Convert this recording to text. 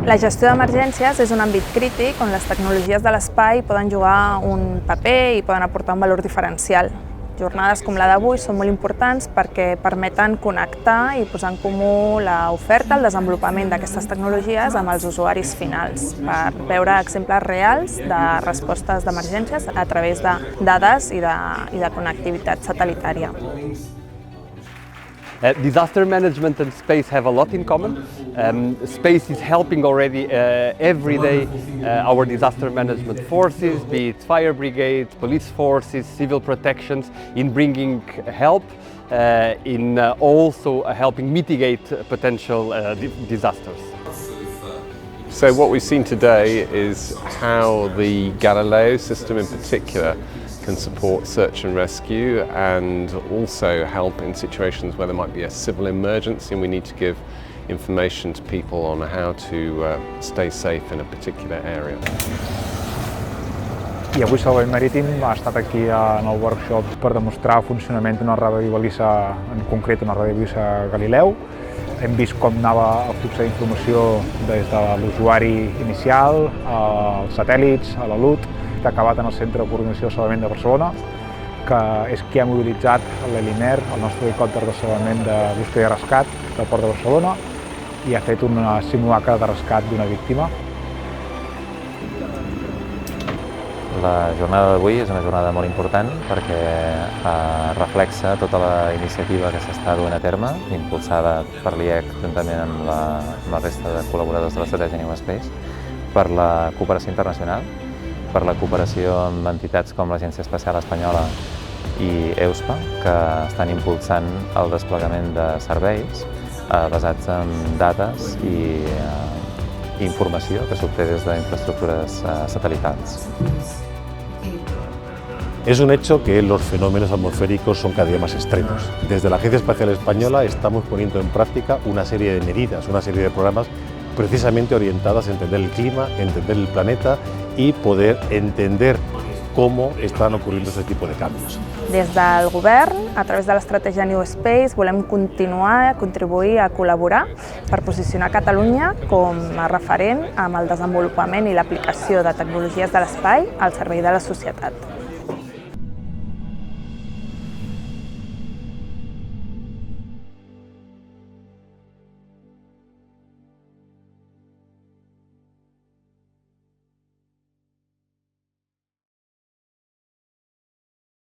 La gestió d'emergències és un àmbit crític on les tecnologies de l'espai poden jugar un paper i poden aportar un valor diferencial. Jornades com la d'avui són molt importants perquè permeten connectar i posar en comú l'oferta, el desenvolupament d'aquestes tecnologies amb els usuaris finals, per veure exemples reals de respostes d'emergències a través de dades i de connectivitat satellitària. Disaster management and space have a lot in common. Space is helping already every day our disaster management forces, be it fire brigades, police forces, civil protections, in bringing help, in also helping mitigate potential disasters. So what we've seen today is how the Galileo system in particular can support search and rescue and also help in situations where there might be a civil emergency and we need to give information to people on how to stay safe in a particular area. I avui Salvament Marítim ha estat aquí en el workshop per demostrar el funcionament d'una radiobalisa, en concret una radiobalisa Galileu. Hem vist com anava el flux d'informació des de l'usuari inicial, als satèl·lits, a la LUT, que ha acabat en el Centre de Coordinació de Salvament de Barcelona, que és qui ha mobilitzat l'Helimer, el nostre helicòpter de salvament de búsqueda i rescat del Port de Barcelona, i ha fet un simulacre de rescat d'una víctima. La jornada d'avui és una jornada molt important perquè reflexa tota la iniciativa que s'està duent a terme, impulsada per l'IEC juntament amb la resta de col·laboradors de l'estratègia New Space, per la cooperació internacional, per la cooperació amb entitats com l'Agència Espacial Espanyola i EUSPA, que estan impulsant el desplegament de serveis basats en dades i informació que s'obté des d'infraestructures satelitals. Es un hecho que los fenómenos atmosféricos son cada día más extremos. Desde la Agencia Espacial Española estamos poniendo en práctica una serie de medidas, una serie de programas precisamente orientadas a entender el clima, entender el planeta y poder entender cómo están ocurriendo este tipo de cambios. Des del govern, a través de l'estratègia New Space, volem continuar a contribuir a col·laborar per posicionar Catalunya com a referent amb el desenvolupament i l'aplicació de tecnologies de l'espai al servei de la societat.